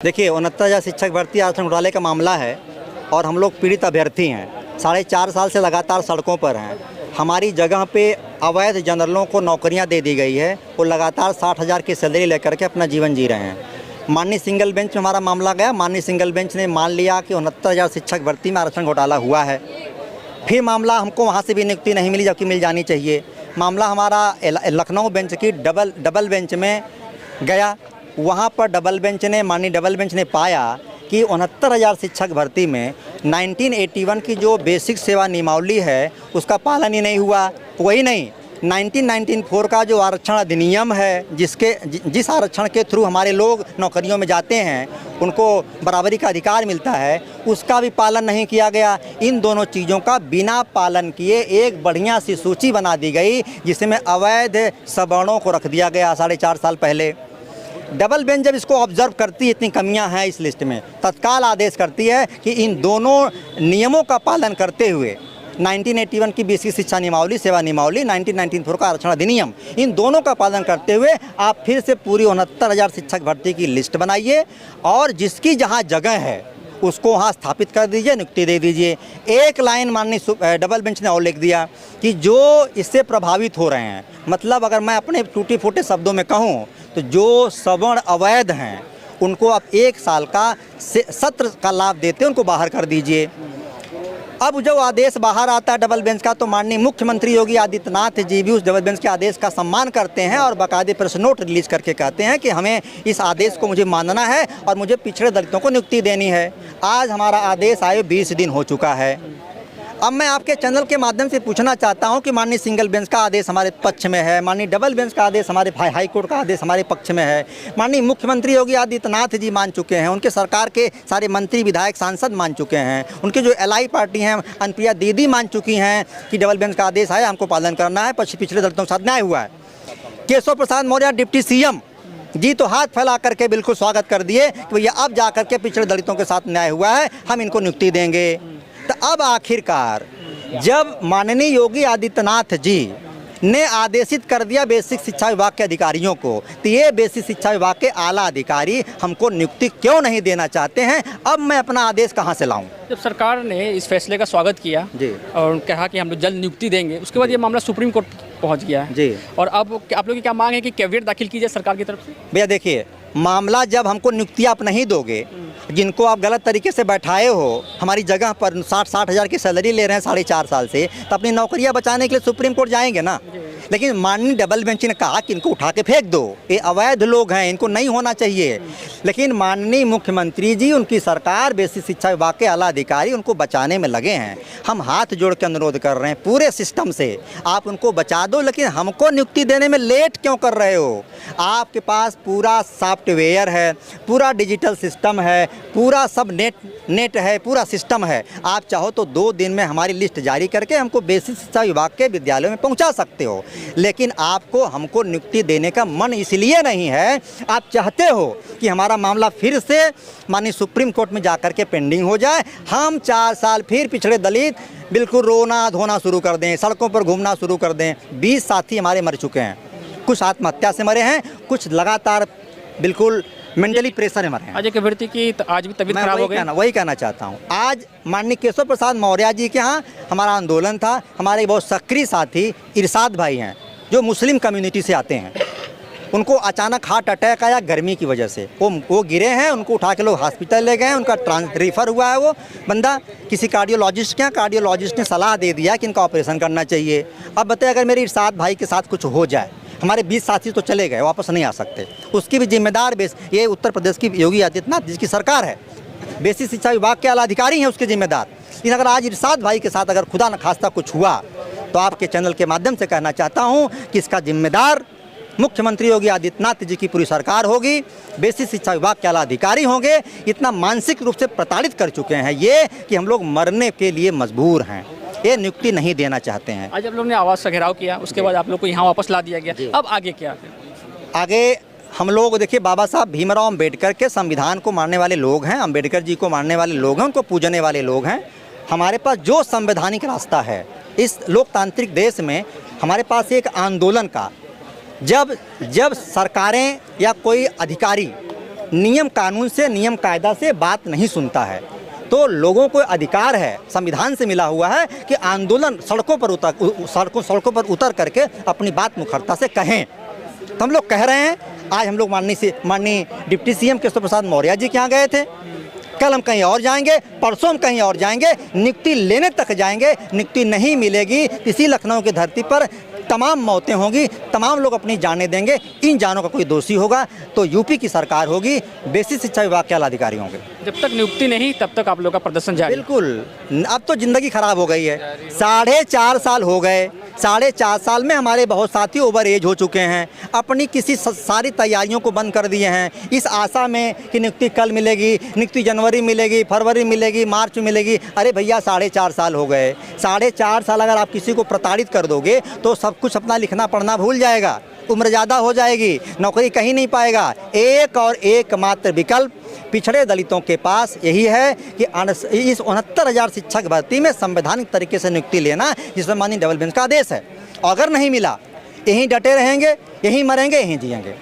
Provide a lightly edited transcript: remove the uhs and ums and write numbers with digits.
देखिए 69,000 शिक्षक भर्ती आरक्षण घोटाले का मामला है और हम लोग पीड़ित अभ्यर्थी हैं। 4.5 साल से लगातार सड़कों पर हैं। हमारी जगह पे अवैध जनरलों को नौकरियां दे दी गई है। वो लगातार 60,000 की सैलरी लेकर के अपना जीवन जी रहे हैं। माननीय सिंगल बेंच में हमारा मामला गया। माननीय सिंगल बेंच ने मान लिया कि 69,000 शिक्षक भर्ती में आरक्षण घोटाला हुआ है। फिर मामला हमको वहाँ से भी नियुक्ति नहीं मिली जबकि मिल जानी चाहिए। मामला हमारा लखनऊ बेंच की डबल बेंच में गया। वहाँ पर माननीय डबल बेंच ने पाया कि 69,000 शिक्षक भर्ती में 1981 की जो बेसिक सेवा नियमावली है उसका पालन ही नहीं हुआ। वही नहीं, 1994 का जो आरक्षण अधिनियम है जिस आरक्षण के थ्रू हमारे लोग नौकरियों में जाते हैं, उनको बराबरी का अधिकार मिलता है, उसका भी पालन नहीं किया गया। इन दोनों चीज़ों का बिना पालन किए एक बढ़िया सी सूची बना दी गई जिसमें अवैध सवर्णों को रख दिया गया 4.5 साल पहले। डबल बेंच जब इसको ऑब्जर्व करती है, इतनी कमियां हैं इस लिस्ट में, तत्काल आदेश करती है कि इन दोनों नियमों का पालन करते हुए 1981 की बेसिक शिक्षा नियमावली, सेवा नियमावली, 1994 का आरक्षण अधिनियम, इन दोनों का पालन करते हुए आप फिर से पूरी 69,000 शिक्षक भर्ती की लिस्ट बनाइए और जिसकी जहां जगह है उसको वहाँ स्थापित कर दीजिए, नियुक्ति दे दीजिए। एक लाइन माननीय डबल बेंच ने और लिख दिया कि जो इससे प्रभावित हो रहे हैं, मतलब अगर मैं अपने टूटे फूटे शब्दों में कहूँ तो जो सवर्ण अवैध हैं उनको आप 1 साल का सत्र का लाभ देते हैं, उनको बाहर कर दीजिए। अब जो आदेश बाहर आता है डबल बेंच का, तो माननीय मुख्यमंत्री योगी आदित्यनाथ जी भी उस डबल बेंच के आदेश का सम्मान करते हैं और बाकायदे प्रेस नोट रिलीज करके कहते हैं कि हमें इस आदेश को मुझे मानना है और मुझे पिछड़े दलितों को नियुक्ति देनी है। आज हमारा आदेश आए 20 दिन हो चुका है। अब मैं आपके चैनल के माध्यम से पूछना चाहता हूं कि माननीय सिंगल बेंच का आदेश हमारे पक्ष में है, माननीय डबल बेंच का आदेश हमारे हाई कोर्ट का आदेश हमारे पक्ष में है, माननीय मुख्यमंत्री योगी आदित्यनाथ जी मान चुके हैं, उनके सरकार के सारे मंत्री विधायक सांसद मान चुके हैं, उनके जो एलआई पार्टी हैं अनुप्रिया दीदी मान चुकी हैं कि डबल बेंच का आदेश आया, हमको पालन करना है, पिछड़े दलितों के साथ न्याय हुआ है। केशव प्रसाद मौर्य डिप्टी सीएम जी तो हाथ फैला करके बिल्कुल स्वागत कर दिए कि भैया अब जा करके पिछड़े दलितों के साथ न्याय हुआ है, हम इनको नियुक्ति देंगे। तो अब आखिरकार जब माननीय योगी आदित्यनाथ जी ने आदेशित कर दिया बेसिक शिक्षा विभाग के अधिकारियों को, तो ये बेसिक शिक्षा विभाग के आला अधिकारी हमको नियुक्ति क्यों नहीं देना चाहते हैं? अब मैं अपना आदेश कहां से लाऊं? जब सरकार ने इस फैसले का स्वागत किया जी और कहा कि हम लोग जल्द नियुक्ति देंगे, उसके बाद ये मामला सुप्रीम कोर्ट पहुंच गया है जी। और अब आप लोग की क्या मांग है कि कैविएट दाखिल कीजिए सरकार की तरफ से? भैया देखिए, मामला जब हमको नियुक्ति आप नहीं दोगे, जिनको आप गलत तरीके से बैठाए हो, हमारी जगह पर 60,000 की सैलरी ले रहे हैं 4.5 साल से, तो अपनी नौकरियां बचाने के लिए सुप्रीम कोर्ट जाएंगे ना। लेकिन माननीय डबल बेंच ने कहा कि इनको उठा के फेंक दो, ये अवैध लोग हैं, इनको नहीं होना चाहिए। लेकिन माननीय मुख्यमंत्री जी, उनकी सरकार, बेसिक शिक्षा विभाग के आला अधिकारी उनको बचाने में लगे हैं। हम हाथ जोड़ के अनुरोध कर रहे हैं पूरे सिस्टम से, आप उनको बचा दो, लेकिन हमको नियुक्ति देने में लेट क्यों कर रहे हो? आपके पास पूरा सॉफ्टवेयर है, पूरा डिजिटल सिस्टम है, पूरा सब नेट है, पूरा सिस्टम है। आप चाहो तो 2 दिन में हमारी लिस्ट जारी करके हमको बेसिक शिक्षा विभाग के विद्यालयों में पहुंचा सकते हो। लेकिन आपको हमको नियुक्ति देने का मन इसलिए नहीं है, आप चाहते हो कि हमारा मामला फिर से माननीय सुप्रीम कोर्ट में जाकर के पेंडिंग हो जाए, हम 4 साल फिर पिछड़े दलित बिल्कुल रोना धोना शुरू कर दें, सड़कों पर घूमना शुरू कर दें। 20 साथी हमारे मर चुके हैं, कुछ आत्महत्या से मरे हैं, कुछ लगातार बिल्कुल मेंटली प्रेशर है मरे हैं। अजय कविर्ती की आज भी तबीयत खराब हो गई। वही कहना चाहता हूँ। आज माननीय केशव प्रसाद मौर्य जी के यहाँ हमारा आंदोलन था। हमारे बहुत सक्रिय साथी इरशाद भाई हैं जो मुस्लिम कम्युनिटी से आते हैं, उनको अचानक हार्ट अटैक आया गर्मी की वजह से, वो गिरे हैं, उनको उठा के लोग हॉस्पिटल ले गए, उनका रेफर हुआ है वो बंदा किसी कार्डियोलॉजिस्ट के यहाँ। कार्डियोलॉजिस्ट ने सलाह दे दिया कि इनका ऑपरेशन करना चाहिए। अब बताइए, अगर मेरे इरशाद भाई के साथ कुछ हो जाए, हमारे 20 साथी तो चले गए, वापस नहीं आ सकते, उसकी भी जिम्मेदार ये उत्तर प्रदेश की योगी आदित्यनाथ जिसकी सरकार है, बेसिक शिक्षा विभाग के आला अधिकारी हैं उसके जिम्मेदार। लेकिन अगर आज इरशाद भाई के साथ अगर खुदा न खास्ता कुछ हुआ, तो आपके चैनल के माध्यम से कहना चाहता हूं कि इसका जिम्मेदार मुख्यमंत्री योगी आदित्यनाथ जी की पूरी सरकार होगी, बेसिक शिक्षा विभाग के आला अधिकारी होंगे। इतना मानसिक रूप से प्रताड़ित कर चुके हैं ये कि हम लोग मरने के लिए मजबूर हैं, ये नियुक्ति नहीं देना चाहते हैं। आज आप लोग ने आवाज़ का घेराव किया, उसके बाद आप लोग को यहाँ वापस ला दिया गया, अब आगे क्या? आगे हम लोग देखिए, बाबा साहब भीमराव अम्बेडकर के संविधान को मानने वाले लोग हैं, अम्बेडकर जी को मानने वाले लोग हैं, उनको पूजने वाले लोग हैं। हमारे पास जो संवैधानिक रास्ता है इस लोकतांत्रिक देश में, हमारे पास एक आंदोलन का, जब सरकारें या कोई अधिकारी नियम कानून से, नियम कायदा से बात नहीं सुनता है। तो लोगों को अधिकार है, संविधान से मिला हुआ है कि आंदोलन सड़कों पर उतर करके अपनी बात मुखरता से कहें। तो हम लोग कह रहे हैं। आज हम लोग माननीय डिप्टी सीएम केशव प्रसाद मौर्य जी के यहाँ गए थे, कल हम कहीं और जाएंगे, परसों हम कहीं और जाएंगे, नियुक्ति लेने तक जाएंगे। नियुक्ति नहीं मिलेगी, इसी लखनऊ की धरती पर तमाम मौतें होंगी, तमाम लोग अपनी जानें देंगे। इन जानों का कोई दोषी होगा तो यूपी की सरकार होगी, बेसिक शिक्षा विभाग के आला अधिकारी होंगे। जब तक नियुक्ति नहीं तब तक आप लोग का प्रदर्शन जारी? बिल्कुल। अब तो ज़िंदगी खराब हो गई है। 4.5 साल हो गए। 4.5 साल में हमारे बहुत साथी ओवर एज हो चुके हैं, अपनी किसी सारी तैयारियों को बंद कर दिए हैं इस आशा में कि नियुक्ति कल मिलेगी, नियुक्ति जनवरी मिलेगी, फरवरी मिलेगी, मार्च मिलेगी। अरे भैया 4.5 साल हो गए। 4.5 साल अगर आप किसी को प्रताड़ित कर दोगे तो सब कुछ अपना लिखना पढ़ना भूल जाएगा, उम्र ज़्यादा हो जाएगी, नौकरी कहीं नहीं पाएगा। एक और एकमात्र विकल्प पिछड़े दलितों के पास यही है कि इस 69,000 शिक्षक भर्ती में संवैधानिक तरीके से नियुक्ति लेना, जिसमें माननीय डबल बेंच का आदेश है। अगर नहीं मिला, यहीं डटे रहेंगे, यहीं मरेंगे, यहीं जिएंगे।